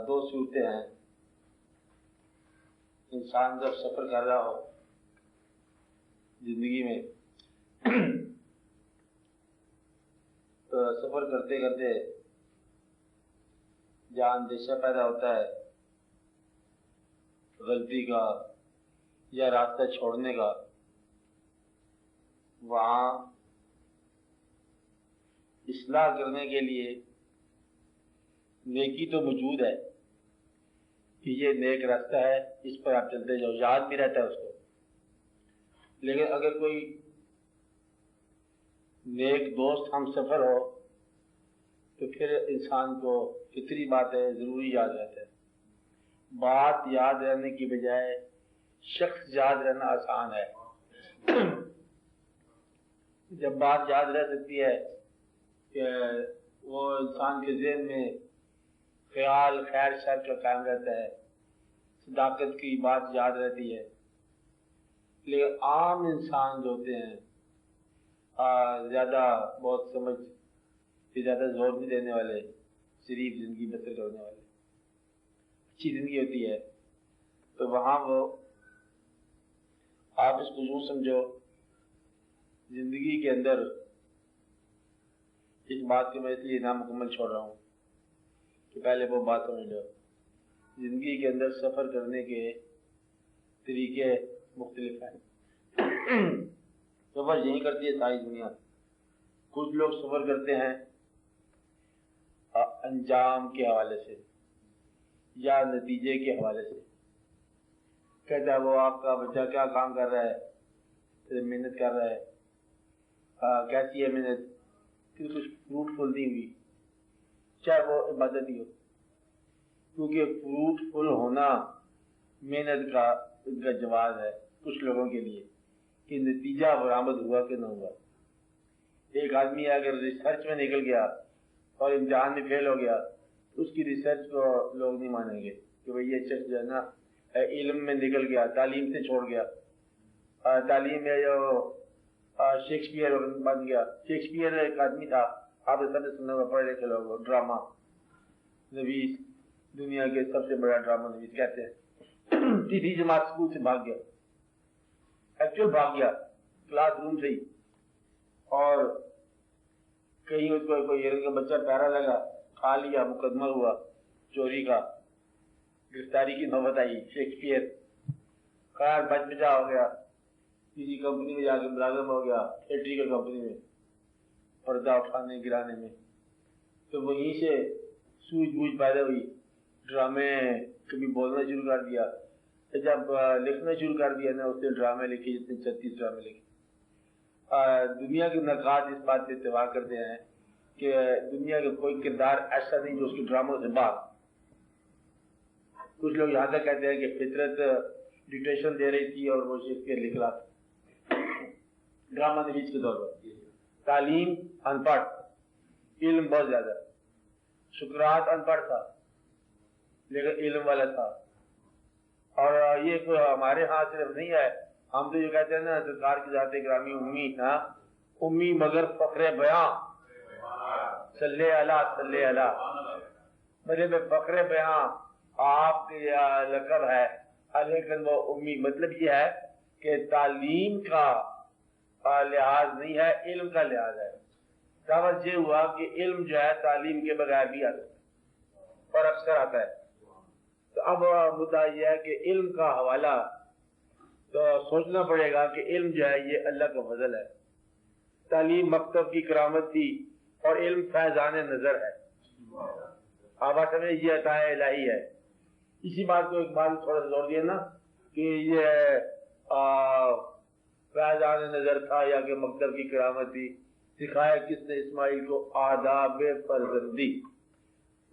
دو صورتیں ہیں. انسان جب سفر کر رہا ہو زندگی میں تو سفر کرتے کرتے جہاں اندیشہ پیدا ہوتا ہے غلطی کا یا راستہ چھوڑنے کا، وہاں اصلاح کرنے کے لیے نیکی تو موجود ہے کہ یہ نیک راستہ ہے، اس پر آپ چلتے جاؤ، یاد بھی رہتا ہے اس کو. لیکن اگر کوئی نیک دوست ہم سفر ہو تو پھر انسان کو فطری بات ہے ضروری یاد رہتا ہے. بات یاد رہنے کی بجائے شخص یاد رہنا آسان ہے. جب بات یاد رہ سکتی ہے کہ وہ انسان کے ذہن میں خیال خیر شر کا قائم رہتا ہے، صداقت کی بات یاد رہتی ہے. لیکن عام انسان جو ہوتے ہیں زیادہ بہت سمجھ کہ زیادہ زور نہیں دینے والے، شریف زندگی بسر کرنے والے، اچھی زندگی ہوتی ہے، تو وہاں وہ آپ اس کو یوں سمجھو زندگی کے اندر اس بات کو میں اس لیے نامکمل چھوڑ رہا ہوں کہ پہلے وہ بات سمجھ لو. زندگی کے اندر سفر کرنے کے طریقے مختلف ہیں. سفر یہی کرتی ہے ساری دنیا. کچھ لوگ سفر کرتے ہیں انجام کے حوالے سے یا نتیجے کے حوالے سے. کہتا ہے وہ آپ کا بچہ کیا کام کر رہا ہے، محنت کر رہا ہے، کیسی ہے محنت، کہ کچھ فروٹفل نہیں ہوئی، چاہے وہ عبادت ہی ہو. کیونکہ فروٹفل ہونا محنت کا جواز ہے کچھ لوگوں کے لیے کہ نتیجہ برآمد ہوا کہ نہ ہوا. ایک آدمی اگر ریسرچ میں نکل گیا اور امتحان میں فیل ہو گیا تو اس کی ریسرچ کو لوگ نہیں مانیں گے کہ بھئی یہ شخص جو ہے نا علم میں نکل گیا، تعلیم سے چھوڑ گیا. تعلیم میں جو شیکسپیئر بن گیا. شیکسپیئر ایک آدمی تھا، آپ سب نے سنا ہوا، پڑھے لکھے لوگ، ڈرامہ نویس، دنیا کے سب سے بڑا ڈرامہ نویس کہتے ہیں. تیسری جماعت اسکول سے بھاگ گیا، ایکچوئل بھاگ گیا کلاس روم سے ہی، اور کہیں اس کو کوئی ہرن کا بچہ پیارا لگا، کھا لیا، مقدمہ ہوا چوری کا، گرفتاری کی نوبت آئی. شیکسپیئر خیر بچ بچا ہو گیا، کسی کمپنی میں جا کے ملازم ہو گیا، تھیٹریکل کمپنی میں، پردہ اٹھانے گرانے میں. تو وہیں سے سوجھ بوجھ پیدا ہوئی، ڈرامے کبھی بولنا شروع کر دیا. جب لکھنا شروع کر دیا نا، اس نے ڈرامے لکھے جتنے 36 ڈرامے لکھے. دنیا کے نقاد اس بات پہ اتفاق کرتے ہیں کہ دنیا کا کوئی کردار ایسا نہیں جو اس کے ڈراموں سے باہر. کچھ لوگ یہاں تک کہتے ہیں کہ فطرت ڈکٹیشن دے رہی تھی اور وہ شیکسپیئر لکھ رہا تھا ڈرامہ نویس کے طور پر. تعلیم ان پڑھ، علم بہت زیادہ. سقراط ان پڑھ تھا لیکن علم والا تھا. اور یہ ہمارے ہاں صرف نہیں ہے، ہم تو یہ کہتے ہیں نا سرکار کی ذات گرامی امی، امی مگر فخر بیاں، صلی اللہ مجھے فخر بیاں آپ کا لقب ہے، لیکن وہ امی. مطلب یہ ہے کہ تعلیم کا لحاظ نہیں ہے، علم کا لحاظ ہے. دعوت یہ ہوا کہ علم جو ہے تعلیم کے بغیر بھی آتا ہے اور اکثر آتا ہے. تو اب مدعا یہ ہے کہ علم کا حوالہ تو سوچنا پڑے گا کہ علم جو ہے یہ اللہ کا فضل ہے. تعلیم مکتب کی کرامت تھی اور علم فیضان نظر ہے. آپ سمجھے یہ عطا الہی ہے. اسی بات کو ایک بار تھوڑا سا زور دیا نا کہ یہ فیضان نظر تھا یا کہ مکتب کی کرامت تھی. سکھایا کس نے اسماعیل کو آداب فرزندی.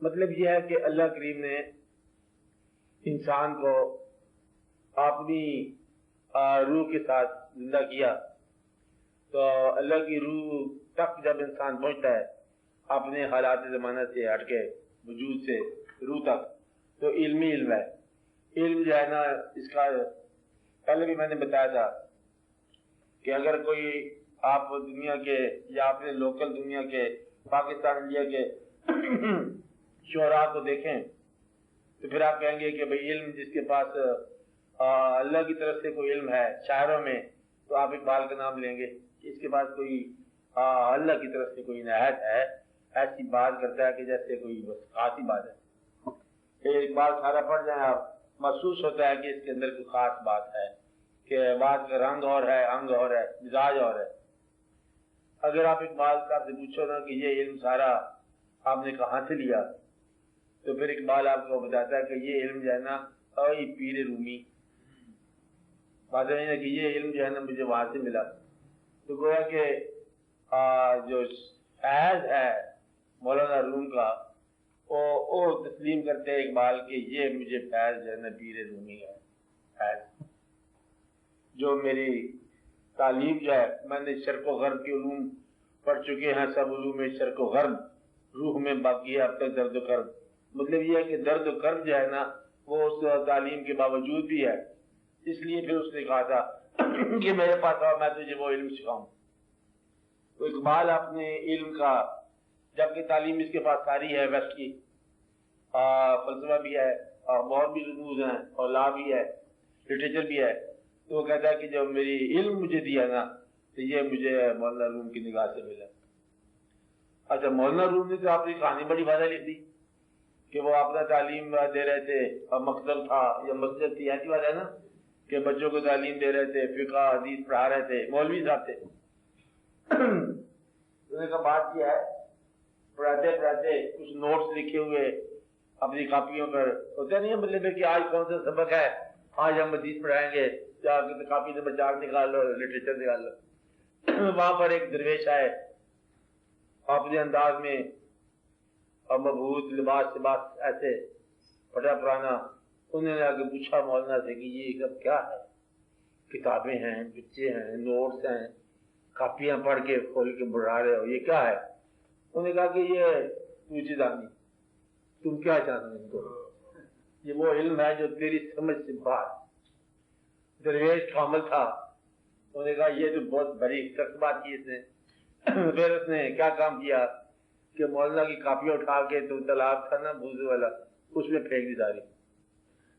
مطلب یہ ہے کہ اللہ کریم نے انسان کو اپنی روح کے ساتھ زندہ کیا. تو اللہ کی روح تک جب انسان پہنچتا ہے اپنے حالات زمانہ سے ہٹ کے وجود سے روح تک، تو علم ہی علم ہے. علم جو ہے نا اس کا پہلے بھی میں نے بتایا تھا کہ اگر کوئی آپ دنیا کے یا اپنے لوکل دنیا کے پاکستان انڈیا کے شعراء کو دیکھیں تو پھر آپ کہیں گے کہ بھئی علم جس کے پاس اللہ کی طرف سے کوئی علم ہے شاعروں میں، تو آپ اقبال کا نام لیں گے کہ اس کے پاس کوئی اللہ کی طرف سے کوئی عنایت ہے، ایسی بات کرتا ہے کہ جیسے کوئی بس خاص ہی بات ہے۔ اقبال سارا پڑھ جائیں آپ، محسوس ہوتا ہے کہ اس کے اندر کوئی خاص بات ہے، کہ بات کا رنگ اور ہے، انگ اور ہے، مزاج اور ہے۔ اگر آپ اقبال صاحب سے پوچھو نا کہ یہ علم سارا آپ نے کہاں سے لیا، تو پھر اقبال آپ کو بتاتا ہے کہ یہ علم جو ہے نا اوئی پیر رومی، بات ہے کہ یہ علم جو ہے نا مجھے وہاں سے ملا۔ تو گویا کہ جو فیض ہے مولانا روم کا، وہ تسلیم کرتے ہیں اقبال کہ یہ مجھے فیض جو ہے نا پیر رومی ہے، فیض جو میری تعلیم جو ہے، میں نے شرق و غرب کے علوم پڑھ چکے ہیں، سب علوم شرق و غرب، روح میں باقی ہے اب تک درد و کرب۔ مطلب یہ ہے کہ درد و کرب جو ہے نا وہ اس تعلیم کے باوجود بھی ہے، اس لیے پھر اس نے کہا تھا کہ میرے پاس آؤ میں تجھے وہ علم سکھاؤں۔ تو اقبال اپنے علم کا، جبکہ تعلیم اس کے پاس ساری ہے ویسٹ کی، فلسفہ بھی ہے اور بہت بھی رموز ہیں اور لا بھی ہے، لٹریچر بھی ہے، تو وہ کہتا ہے کہ جب میری علم مجھے دیا نا تو یہ مجھے مولانا روم کی نگاہ سے ملا۔ اچھا، مولانا روم نے تو آپ کی کہانی بڑی واضح لکھ دی کہ وہ اپنا تعلیم دے رہے تھے اور مکتب تھا یا مسجد تھی، ایسی بات ہے نا کہ بچوں کو تعلیم دے رہے تھے، فقہ حدیث پڑھا رہے تھے، مولوی صاحب تھے۔ انہوں نے کہا بات کیا ہے، پڑھاتے پڑھاتے کچھ نوٹس لکھے ہوئے اپنی کاپیوں پر، ہوتا نہیں ہے مطلب ہے کہ آج کون سا سبق ہے، آج ہم حدیث پڑھائیں گے، کاپی نمبر 4 نکال لو، لٹریچر نکال لو۔ وہاں پر ایک درویش آئے اپنے انداز میں اور مبہوت لباس سے بات ایسے پڑا پرانا، انہوں نے آگے پوچھا مولانا سے کہ یہ سب کیا ہے؟ کتابیں ہیں، بچے ہیں، نوٹس ہیں، کاپیاں پڑھ کے کھول کے بڑھا رہے ہو، یہ کیا ہے؟ انہوں نے کہا کہ یہ تجھے جانی، تم کیا چاہتے ہیں؟ یہ وہ علم ہے جو تیری سمجھ سے باہر۔ درویش کامل تھا، انہوں نے کہا یہ تو بہت بڑی سخت بات کی اس نے۔ پھر اس نے کیا کام کیا کہ مولانا کی کاپی اٹھا کے تو تالاب تھا نا بوزے والا، اس میں پھینک دی داری۔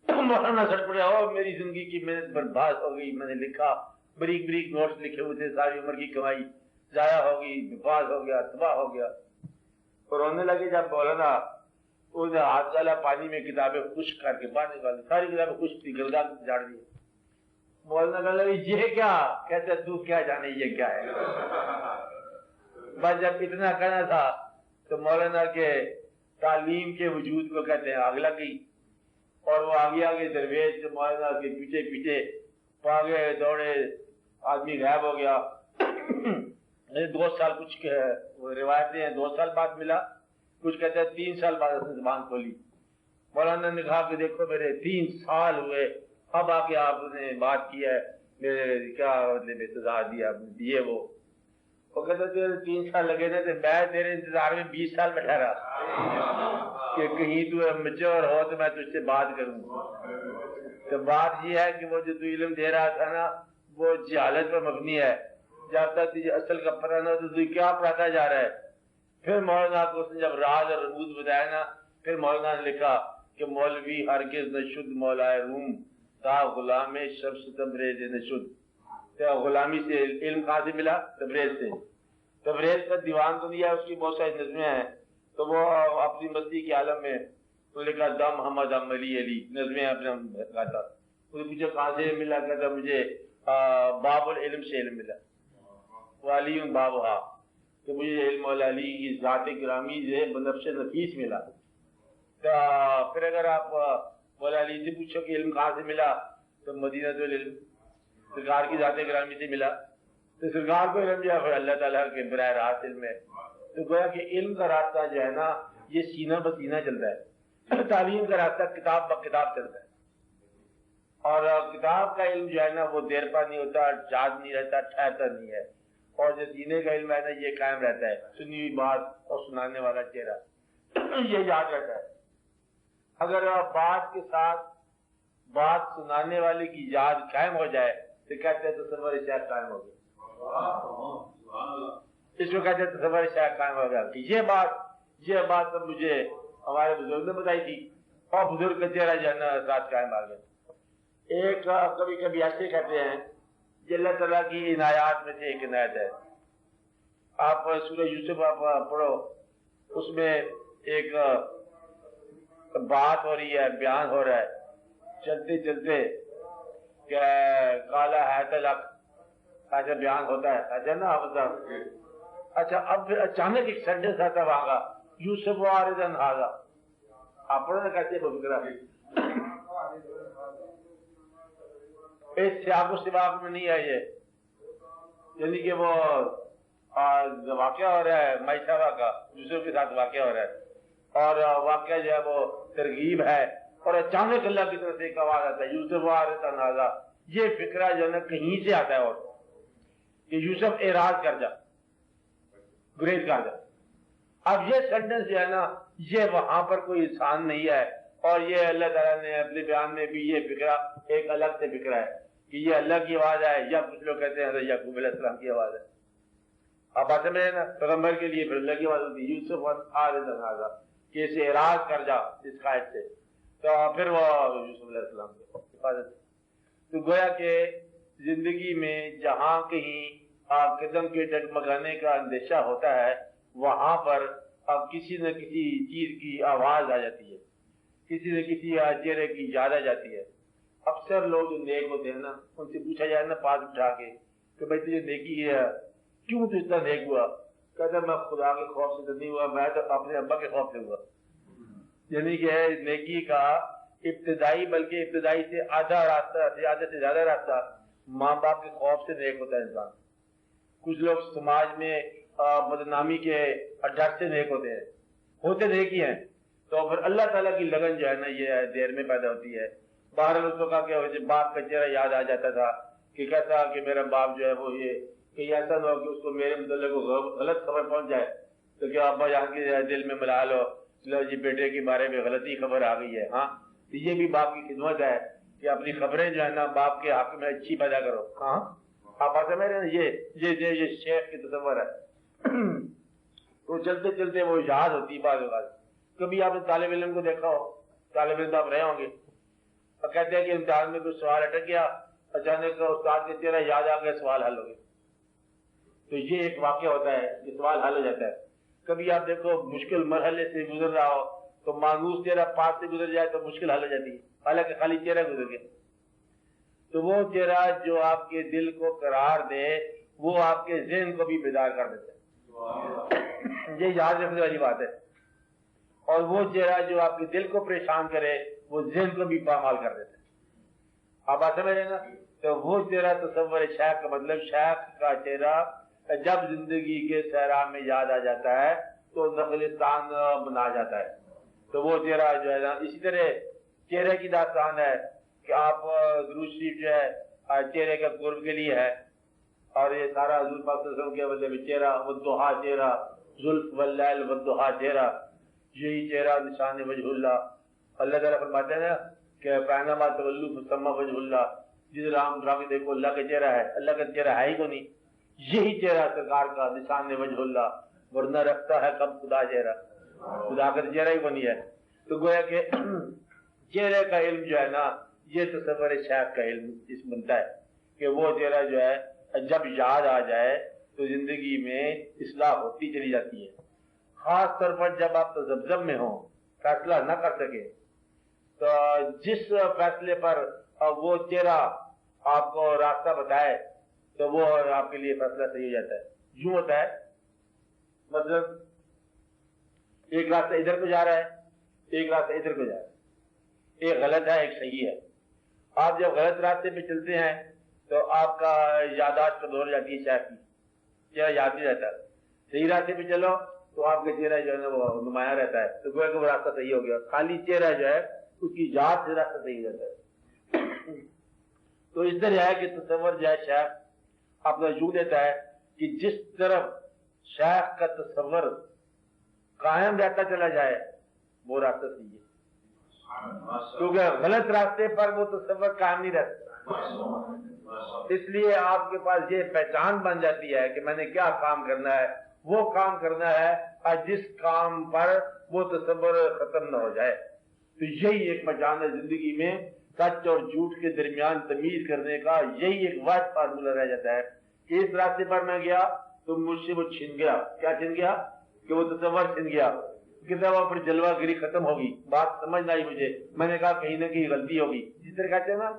مولانا سٹ پڑے، اور میری زندگی کی محنت برباد ہو گئی، میں نے لکھا بریک بریک نوٹس لکھے ہوئے تھے، ساری عمر کی کمائی ضائع ہو گئی، برباد ہو گیا، تباہ ہو گیا۔ اور رونے لگے جب مولانا اس نے ہاتھ ڈالا پانی میں، کتابیں خشک کر کے باہر نکال دی، ساری کتابیں خشک تھی، گلگا جاڑ دی۔ مولانا کہنے لگے یہ کیا؟ کہتے تو کیا جانے یہ کیا ہے؟ بس جب اتنا کہنا تھا تو مولانا کے تعلیم کے وجود کو کہتے ہیں آگ لگ گئی، اور وہ آگے آگے درویش مولانا کے پیچھے پیچھے پاگے دوڑے، آدمی غائب ہو گیا۔ 2 سال کچھ روایتیں ہیں 2 سال بعد ملا، کچھ کہتے ہیں 3 سال بعد اس نے زبان کھولی۔ مولانا نے کہا کہ دیکھو میرے 3 سال ہوئے، اب آ کے آپ نے بات کی ہے، میرے کیا مطلب سزا دیا دیے وہ کہتے تھے 3 سال لگے تھے، میں تیرے انتظار میں 20 سال بیٹھا رہا کہ کہیں تو میچور ہو تو میں تجھ سے بات کروں۔ تو بات یہ ہے کہ وہ جو تو علم دے رہا تھا نا وہ جہالت پر مبنی ہے، جب تک تجھے اصل کا پتہ نہ تو کیا پڑھاتا جا رہا ہے۔ پھر مولانا کو اس نے جب راز اور رموز بتایا نا، پھر مولانا نے لکھا کہ مولوی ہرگز نہ شد مولا روم تا غلام شمس تبریز نہ شد۔ غلامی سے علم کہاں سے ملا؟ تبریز سے۔ تبریز کا دیوان تو دیا، اس کی بہت ساری نظمیں ہیں، تو وہ اپنی مستی کے عالم میں لکھا دم حمد دم علی علی نظمیں اپنے گاتا۔ اسے پوچھا کہاں سے ملا؟ کہتا مجھے باب العلم سے علم ملا، والی بابہا، کہ مجھے علم مولا علی کی ذات گرامی سے بنفش نفیس ملا۔ پھر اگر آپ مولا علی سے پوچھو کہ علم کہاں سے ملا تو مدینہ العلم، سرکار کی ذات گرامی سے ملا۔ تو سرکار کو علم جو ہے اللہ تعالیٰ کے براہ راست علم ہے۔ تو گویا کہ علم کا راستہ جو ہے نا یہ سینہ بسینہ چلتا ہے، تعلیم کا راستہ کتاب بکتاب چلتا ہے، اور کتاب کا علم جو ہے نا وہ دیر پا نہیں ہوتا، یاد نہیں رہتا، ٹھہرتا نہیں ہے، اور جو سینے کا علم ہے نا یہ قائم رہتا ہے، سنی ہوئی بات اور سنانے والا چہرہ یہ یاد رہتا ہے۔ اگر بات کے ساتھ بات سنانے والے کی یاد قائم ہو جائے تو کہتے ہیں تصور شیخ قائم ہو گیا، اس کو کہتے ہیں تصور شیخ قائم ہو گیا کہ یہ بات تو مجھے ہمارے بزرگ نے بتائی تھی، اور بزرگ کا چہرہ جو ہے نا ساتھ قائم آ گیا۔ ایک کبھی کبھی ایسے کہتے ہیں کہ اللہ تعالیٰ کی عنایات میں سے ایک عنایت ہے، آپ سورہ یوسف آپ پڑھو، اس میں ایک بات ہو رہی ہے، بیان ہو رہا ہے چلتے چلتے کہ کالا ہے تلک، ایسا بیان ہوتا ہے، ایسا نا مطلب اچھا اب پھر اچانک ایک سینٹنس آتا وہاں کا یوسف واردن ہاگا، آپ پڑھو نا کہتے ہیں فکرہ اس سیاق و سباق میں نہیں ہے یہ، یعنی کہ وہ واقعہ ہو رہا ہے معیشہ کا یوسف کے ساتھ واقعہ ہو رہا ہے اور واقعہ جو ہے وہ ترغیب ہے اور اچانک اللہ کی طرف سے ایک آواز آتا ہے یوسف واردن ہاگا، یہ فکرہ جو ہے نا کہیں سے آتا ہے اور کہ یوسف اعراض کر جا، گریز کر جا۔ اب یہ سینٹنس جو ہے نا یہ وہاں پر کوئی انسان نہیں ہے، اور یہ اللہ تعالیٰ نے اپنے بیان میں بھی یہ فکرہ ایک الگ سے فکرہ ہے کہ یہ اللہ کی آواز ہے، یا کچھ لوگ کہتے ہیں حضرت یعقوب علیہ السلام کی آواز ہے۔ آپ بات میں نا پیغمبر کے لیے پھر اللہ کی آواز ہوتی ہے یوسف آردن، کہ اسے اعراض کر جا اس قائد سے، تو پھر وہ یوسف علیہ السلام کی حفاظت۔ تو گویا کہ زندگی میں جہاں کہیں قدم کے ڈگمگانے کا اندیشہ ہوتا ہے وہاں پر اب کسی نہ کسی چیز کی آواز آ جاتی ہے، کسی نہ کسی چہرے کی یاد آ جاتی ہے۔ اکثر لوگ جو نیک ہوتے ہیں نا ان سے پوچھا جائے نا پاس اٹھا کے کہ بھائی تجھے نیکی ہے کیوں تو اتنا نیک ہوا، کہتا میں خدا کے خوف سے تو نہیں ہوا، میں تو اپنے ابا کے خوف سے ہوا۔ یعنی کہ نیکی کا ابتدائی بلکہ ابتدائی سے آدھا راستہ آدھے سے زیادہ راستہ ماں باپ کے خوف سے نیک ہوتا ہے انسان۔ کچھ لوگ سماج میں بدنامی کے ڈر سے نیک ہوتے نیک ہی ہیں، تو پھر اللہ تعالیٰ کی لگن جو ہے نا یہ دیر میں پیدا ہوتی ہے۔ باہر لوگوں کا کیا ہوتا ہے باپ کا چہرہ یاد آ جاتا تھا کہ کہتا کہ میرا باپ جو ہے وہ یہ کہ ایسا نہ ہو کہ اس کو میرے متعلق غلط خبر پہنچ جائے تو کیا ابا جان کے دل میں ملا لو جی بیٹے کے بارے میں غلطی خبر آ گئی ہے۔ ہاں یہ بھی باپ کی خدمت ہے کہ اپنی خبریں جو ہے نا باپ کے حق میں اچھی پیدا کرو۔ ہاں آپ بات سمجھ رہے ہیں، یہ شیخ کی تصور ہے۔ تو چلتے چلتے وہ یاد ہوتی بعض اوقات۔ کبھی آپ نے طالب علم کو دیکھا ہو، طالب علم تو آپ رہے ہوں گے، اور کہتے ہیں کہ امتحان میں کوئی سوال اٹک گیا، اچانک استاد کے چہرہ یاد آ گیا، سوال حل ہو گیا، تو یہ ایک واقعہ ہوتا ہے کہ سوال حل ہو جاتا ہے۔ کبھی آپ دیکھو مشکل مرحلے سے گزر رہا ہو تو مانوس چہرہ پاس سے گزر جائے تو مشکل حل ہو جاتی ہے، حالانکہ خالی چہرہ گزر گیا۔ تو وہ چہرہ جو آپ کے دل کو قرار دے وہ آپ کے ذہن کو بھی بیدار کر دیتا ہے، یہ یاد رکھنے والی بات ہے۔ اور وہ چہرہ جو آپ کے دل کو پریشان کرے وہ ذہن کو بھی پامال کر دیتا ہے۔ آپ بات سمجھ رہے ہیں نا؟ تو وہ چہرہ تصور شیخ کا مطلب شیخ کا چہرہ جب زندگی کے صحرا میں یاد آ جاتا ہے تو نخلستان بنا جاتا ہے۔ تو وہ چہرہ جو ہے نا اسی طرح چہرے کی داستان ہے کہ آپ درود شریف جو ہے چہرے کا قرب کے لیے ہے، اور یہ سارا حضور پاک صلی اللہ علیہ وسلم کے مطلب چہرہ والضحیٰ چہرہ، زلف واللیل والضحیٰ چہرہ، یہی چہرہ نشان وجہ اللہ۔ اللہ تعالیٰ فرماتے ہیں نا کہ فَإِنَّمَا تَوَلُّوا فَثَمَّ وَجْهُ اللَّهِ، جس رام ڈرا کے دیکھو اللہ کا چہرہ ہے، اللہ کا چہرہ ہے ہی کو نہیں، یہی چہرہ سرکار کا نشان وجہ اللہ، ورنہ رکھتا ہے کب خدا چہرہ، خدا کا چہرہ ہی کو نہیں ہے۔ تو گویا کہ چہرے کا علم جو ہے نا یہ تصور شیخ کا علم اس بنتا ہے کہ وہ چہرہ جو ہے جب یاد آ جائے تو زندگی میں اصلاح ہوتی چلی جاتی ہے۔ خاص طور پر جب آپ تذبذب میں ہوں، فیصلہ نہ کر سکے، تو جس فیصلے پر وہ چہرہ آپ کو راستہ بتائے تو وہ آپ کے لیے فیصلہ صحیح ہو جاتا ہے۔ یوں ہوتا ہے مطلب ایک راستہ ادھر کو جا رہا ہے، ایک راستہ ادھر کو جا رہا ہے، ایک غلط ہے ایک صحیح ہے۔ آپ جب غلط راستے پہ چلتے ہیں تو آپ کا یادداشت کمزور ہو جاتی ہے، شاید کی چہرہ یاد نہیں رہتا۔ صحیح راستے پہ چلو تو آپ کا چہرہ جو ہے نا وہ نمایاں رہتا ہے، تو گویا کہ وہ راستہ صحیح ہو گیا۔ خالی چہرہ جو ہے اس کی یاد سے راستہ صحیح ہو جاتا ہے۔ تو اس طرح ہے کہ تصور جو ہے شیخ اپنا یوں دیتا ہے کہ جس طرف شیخ کا تصور قائم رہتا چلا جائے وہ راستہ صحیح ہے، کیونکہ غلط راستے پر وہ تصور قائم نہیں رہتا۔ اس لیے آپ کے پاس یہ پہچان بن جاتی ہے کہ میں نے کیا کام کرنا ہے، وہ کام کرنا ہے اور جس کام پر وہ تصور ختم نہ ہو جائے۔ تو یہی ایک پہچان ہے زندگی میں سچ اور جھوٹ کے درمیان تمیز کرنے کا، یہی ایک واحد فارمولہ رہ جاتا ہے کہ اس راستے پر میں گیا تو مجھ سے وہ چھن گیا. کیا چھن گیا؟ کہ وہ تصور چھن گیا. کتنا وہ پھر جلوہ گری ختم ہوگی، بات سمجھ نہ آئی مجھے، میں نے کہا کہیں نہ کہیں غلطی ہوگی. جس طرح کہتے ہیں نا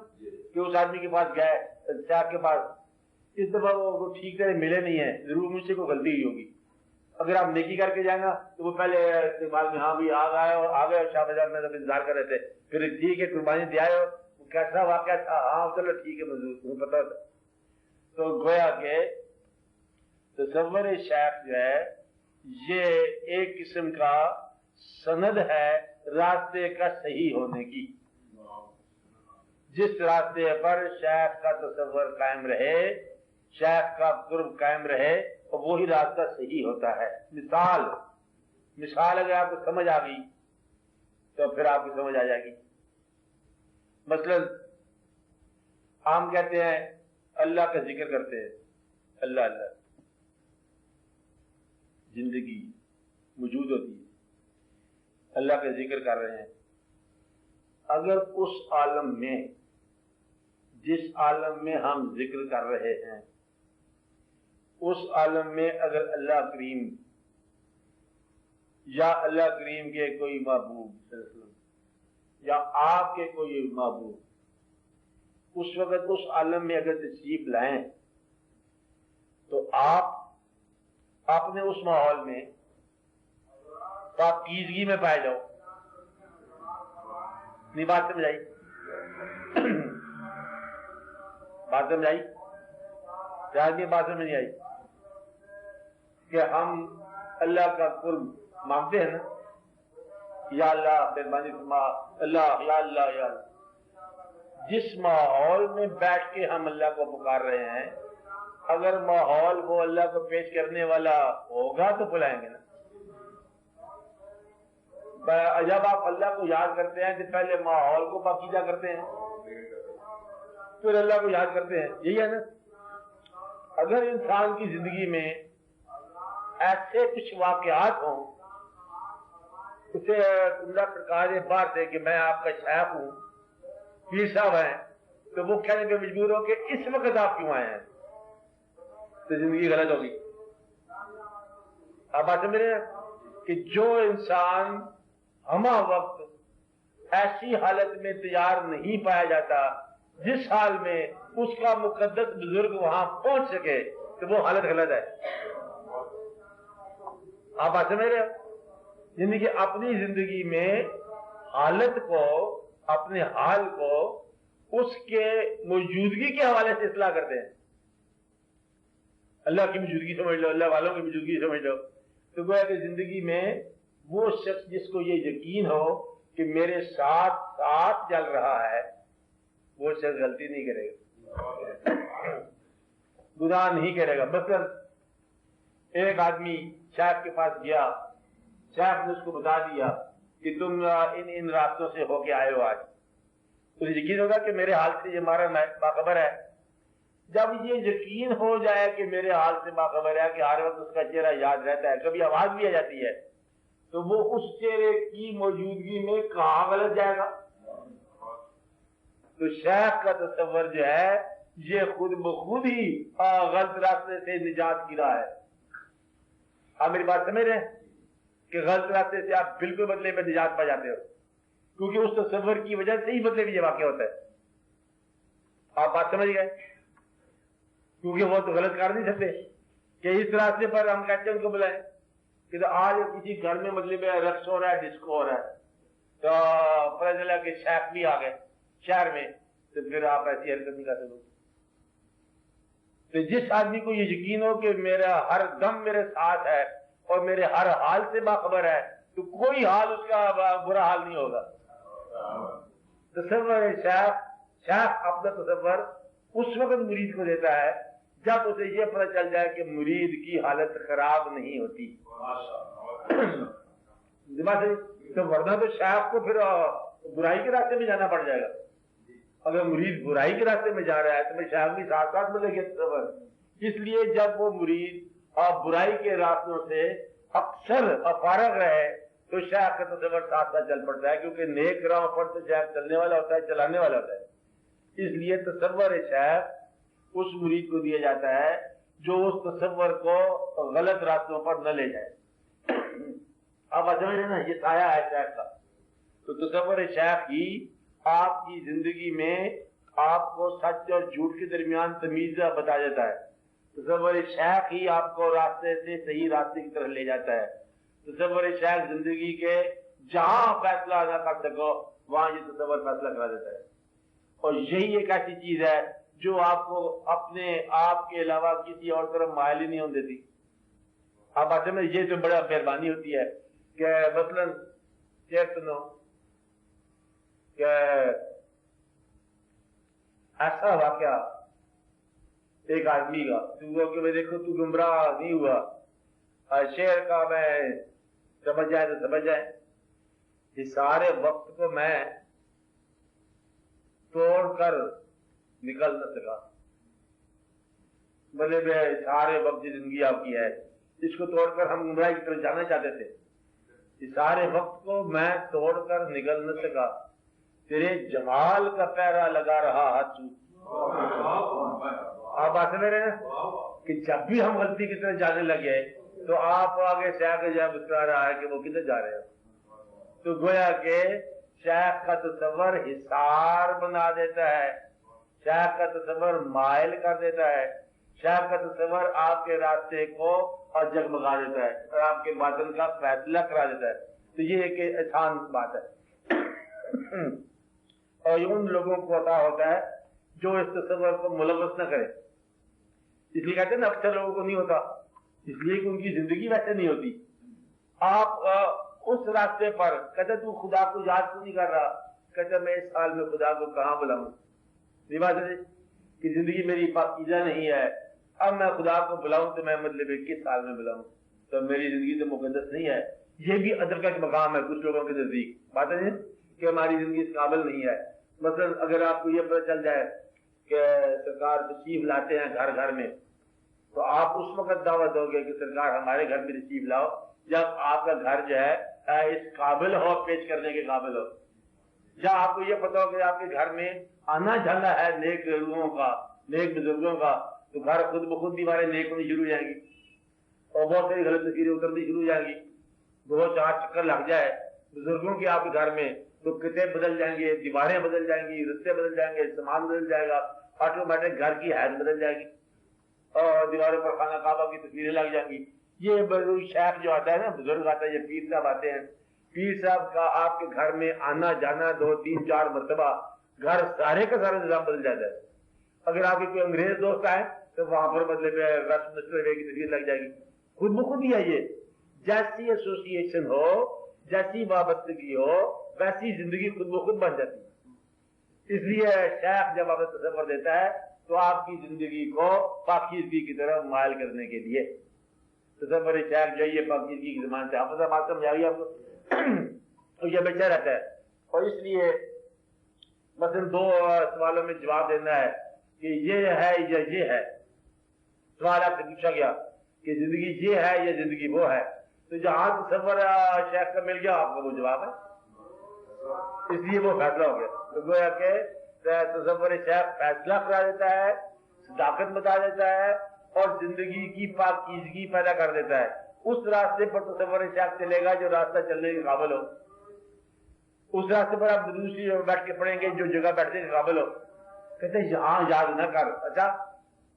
کہ اس آدمی کے پاس گئے صاحب کے پاس، اس دفعہ وہ ٹھیک طرح ملے نہیں ہیں، ضرور مجھ سے کوئی غلطی ہوئی ہوگی. اگر آپ نیکی کر کے جائیں گا تو وہ پہلے استعمال میں ہاں بھی آ گئے اور شاہ بازار میں انتظار کر رہے تھے، پھر ٹھیک ہے قربانی دے آئے ہو، کیسا واقعہ تھا؟ ہاں چلو ٹھیک ہے منظور، تمہیں پتا ہوتا. تو گویا کہ تصور شیخ جو ہے یہ ایک قسم کا سند ہے راستے کا صحیح ہونے کی. جس راستے پر شیخ کا تصور قائم رہے، شیخ کا قرب قائم رہے، اور وہی راستہ صحیح ہوتا ہے. مثال اگر آپ کو سمجھ آ گئی تو پھر آپ کو سمجھ آ جائے گی. مثلا ہم کہتے ہیں اللہ کا ذکر کرتے ہیں، اللہ اللہ، زندگی موجود ہوتی ہے، اللہ کا ذکر کر رہے ہیں. اگر اس عالم میں، جس عالم میں ہم ذکر کر رہے ہیں، اس عالم میں اگر اللہ کریم یا اللہ کریم کے کوئی محبوب یا آپ کے کوئی محبوب اس وقت اس عالم میں اگر تشریف لائیں تو آپ اپنے اس ماحول میں پاکیزگی میں پائے جاؤ. نہیں بات سمجھائی؟ بات سمجھائی؟ شاید یہ بات سمجھ نہیں آئی کہ ہم اللہ کا قرب مانگتے ہیں نا، یا اللہ مہربانی فرما، اللہ یا اللہ یا اللہ. جس ماحول میں بیٹھ کے ہم اللہ کو پکار رہے ہیں، اگر ماحول وہ اللہ کو پیش کرنے والا ہوگا تو بلائیں گے نا. جب آپ اللہ کو یاد کرتے ہیں تو پہلے ماحول کو پاکیزہ کرتے ہیں، پھر اللہ کو یاد کرتے ہیں. یہی ہے نا. اگر انسان کی زندگی میں ایسے کچھ واقعات ہوں، اسے اللہ سرکار بات ہے کہ میں آپ کا شیخ ہوں، پیر صاحب ہیں، تو وہ کہنے پہ مجبور ہو کہ اس وقت آپ کیوں آئے ہیں، تو زندگی غلط ہوگی. آپ بات سمجھ رہے ہیں کہ جو انسان ہمہ وقت ایسی حالت میں تیار نہیں پایا جاتا جس حال میں اس کا مقدس بزرگ وہاں پہنچ سکے، تو وہ حالت غلط ہے. آپ بات سمجھ رہے ہو؟ یعنی کہ اپنی زندگی میں حالت کو، اپنے حال کو اس کے موجودگی کے حوالے سے اصلاح کرتے ہیں. اللہ کی موجودگی سمجھ لو، اللہ والوں کی موجودگی سمجھ لو. تو گویا کہ زندگی میں وہ شخص جس کو یہ یقین ہو کہ میرے ساتھ ساتھ چل رہا ہے، وہ شخص غلطی نہیں کرے گا، گناہ نہیں کرے گا. مثلا ایک آدمی شیخ کے پاس گیا، شیخ نے اس کو بتا دیا کہ تم ان راستوں سے ہو کے آئے ہو آج. اسے یقین ہوگا کہ میرے حال سے یہ ہمارا باخبر ہے. جب یہ یقین ہو جائے کہ میرے حال سے باخبر ہے، کہ ہر وقت اس کا چہرہ یاد رہتا ہے، کبھی آواز بھی آ جاتی ہے، تو وہ اس چہرے کی موجودگی میں کہاں غلط جائے گا؟ تو شیخ کا تصور جو ہے یہ خود بخود ہی غلط راستے سے نجات کی راہ ہے. آپ میری بات سمجھ رہے ہیں کہ غلط راستے سے آپ بالکل بدلے میں نجات پا جاتے ہو، کیونکہ اس تصور کی وجہ سے ہی بدلے میں یہ واقع ہوتا ہے. آپ بات سمجھ گئے؟ کیونکہ وہ تو غلط کر نہیں سکتے کہ اس راستے پر ہم کہتے ہیں ان کو بلائیں کہ آج کسی گھر میں مطلب رقص ہو رہا ہے، ڈسکو ہو رہا ہے، تو پتہ چلا کہ شیخ بھی آ گئے شہر میں، تو پھر آپ ایسی حرکت نہیں کر سکتے. تو جس آدمی کو یہ یقین ہو کہ میرا ہر دم میرے ساتھ ہے اور میرے ہر حال سے باخبر ہے، تو کوئی حال اس کا برا حال نہیں ہوگا. تصور شیخ اپنا تصور اس وقت مرید کو دیتا ہے جب اسے یہ پتہ چل جائے کہ مرید کی حالت خراب نہیں ہوتی. تو ورنہ تو شیخ کو پھر برائی کے راستے میں جانا پڑ جائے گا. اگر مرید برائی کے راستے میں جا رہا ہے تو میں شیخ بھی ساتھ ساتھ ملے گی تصور. اس لیے جب وہ مرید اور برائی کے راستوں سے اکثر فارغ رہے تو شیخ کا تصور ساتھ ساتھ چل پڑتا ہے، کیونکہ نیک راہوں پر تو شیخ چلنے والا ہوتا ہے، چلانے والا ہوتا ہے۔ اس لیے تصور شیخ اس مرید کو دیا جاتا ہے جو اس تصور کو غلط راستوں پر نہ لے جائے۔ اب سمجھ رہے نا، یہ سایہ ہے شیخ کا۔ تو تصور شیخ ہی آپ کی زندگی میں آپ کو سچ اور جھوٹ کے درمیان تمیز بتا دیتا ہے۔ تصور شیخ ہی آپ کو راستے سے صحیح راستے کی طرف لے جاتا ہے۔ تصور شیخ زندگی کے جہاں فیصلہ نہ کر سکو وہاں یہ تصور فیصلہ کرا دیتا ہے۔ اور یہی ایک ایسی چیز ہے جو آپ کو اپنے آپ کے علاوہ کسی اور طرف مائل ہی نہیں ہونے دیتی۔ آپ آتے میں یہ تو بڑا مہربانی ہوتی ہے کہ مثلاً یہ سنو کہ ایسا واقعہ ایک آدمی کا کہ میں دیکھو تو گمراہ نہیں ہوا، شعر کا میں سمجھ جائے تو سمجھ جائے، اس سارے وقت کو میں توڑ کر نکل نہ سکا، مطلب سارے وقت کی زندگی آپ کی ہے، اس کو توڑ کر ہم گمراہی کی طرف جانا چاہتے تھے، اس سارے وقت کو میں توڑ کر نکل نہ سکا، تیرے جمال کا پیرا لگا رہا ہاتھ۔ آپ بات سمجھ رہے ہیں کہ جب بھی ہم غلطی کی طرف جانے لگے تو آپ آگے شیخ کا جب بتلا رہا ہے کہ وہ کدھر جا رہے ہیں، تو گویا کہ شیخ کا تصور حصار بنا دیتا ہے، شیخ کا تصور مائل کر دیتا ہے، شیخ کا تصور آپ کے راستے کو اور جگمگا دیتا ہے اور آپ کے باطن کا فیصلہ کرا دیتا ہے۔ تو یہ ایک آسان بات ہے، اور ان لوگوں کو عطا ہوتا ہے جو اس تصور کو ملوث نہ کرے۔ اس لیے کہتے ہیں نا اکثر لوگوں کو نہیں ہوتا، اس لیے کہ ان کی زندگی ویسے نہیں ہوتی۔ آپ اس راستے پر کہتے تو خدا کو یاد کیوں نہیں کر رہا، کہتے میں اس سال میں خدا کو کہاں بلاؤں، یہ بات ہے کہ زندگی میری پاکیزہ نہیں ہے، اب میں خدا کو بلاؤں تو میں مطلب کس سال میں بلاؤں، تو میری زندگی تو مقدس نہیں ہے۔ یہ بھی ادب کا ایک مقام ہے کچھ لوگوں کے نزدیک، بات ہے کہ ہماری زندگی اس قابل نہیں ہے۔ مثلا اگر آپ کو یہ پتہ چل جائے کہ سرکار تشریف لاتے ہیں گھر گھر میں، تو آپ اس وقت دعوت دو گے کہ سرکار ہمارے گھر میں تشریف لاؤ جب آپ کا گھر جو ہے اس قابل ہو، پیش کرنے کے قابل ہو، یا آپ کو یہ پتا ہو کہ آپ کے گھر میں آنا جانا ہے نیک روحوں کا، نیک بزرگوں کا، تو گھر خود بخود دیواریں نیک ہونی شروع ہو جائیں گی اور بہت ساری غلط تصویریں اترنی شروع ہو جائیں گی، دو چار چکر لگ جائے بزرگوں کے آپ کے گھر میں تو کتنے بدل جائیں گے، دیواریں بدل جائیں گی، رستے بدل جائیں گے، سامان بدل جائے گا، آٹومیٹک گھر کی حیثیت بدل جائے گی اور دیواروں پر خانہ کعبہ کی تصویریں لگ جائیں گی۔ یہ شیخ جو آتا ہے نا، بزرگ آتا ہے، یہ پیر صاحب آتے ہیں، پیر صاحب کا آپ کے گھر میں آنا جانا 2 3 4 مرتبہ گھر سارے کا سارا نظام بدل جاتا ہے۔ اگر آپ کے کوئی انگریز دوست آئے تو وہاں پر مطلب کی تصویر لگ جائے گی، خود بخود ہی ہے۔ یہ جیسی ایسوسیشن ہو، جیسی وابستگی ہو، ویسی زندگی خود بخود بن جاتی ہے۔ اس لیے شیخ جب آپ تصور دیتا ہے تو آپ کی زندگی کو پاکیزگی کی طرف مائل کرنے کے لیے تصور شیخ جو ہے یہ پاکیزگی کی زبان سے آپ بات سمجھ آئی آپ کو، یہ بچہ رہتا ہے۔ اور اس لیے مثلا 2 سوالوں میں جواب دینا ہے کہ یہ ہے یا یہ ہے۔ سوال آپ سے پوچھا گیا کہ زندگی یہ ہے یا زندگی وہ ہے، تو جہاں تصور شیخ کا مل گیا آپ کو وہ جواب ہے، اس لیے وہ فیصلہ ہو گیا۔ تو گویا کہ تصور شیخ فیصلہ کرا دیتا ہے، صداقت بتا دیتا ہے اور زندگی کی پاکیزگی پیدا کر دیتا ہے۔ اس راستے پر تصور شیخ چلے گا جو راستہ چلنے کے قابل ہو، اس راستے پر آپ دوسری بیٹھ کے پڑھیں گے جو جگہ بیٹھنے کے قابل ہو۔ کہتے ہیں یہاں یاد نہ کر، اچھا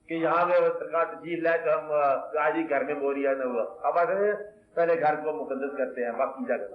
کہ یہاں میں سرکار تشریف لائے تو ہم آج ہی گھر میں بوریا نہ ہوا، اب پہلے گھر کو مقدس کرتے ہیں، باقی جگہ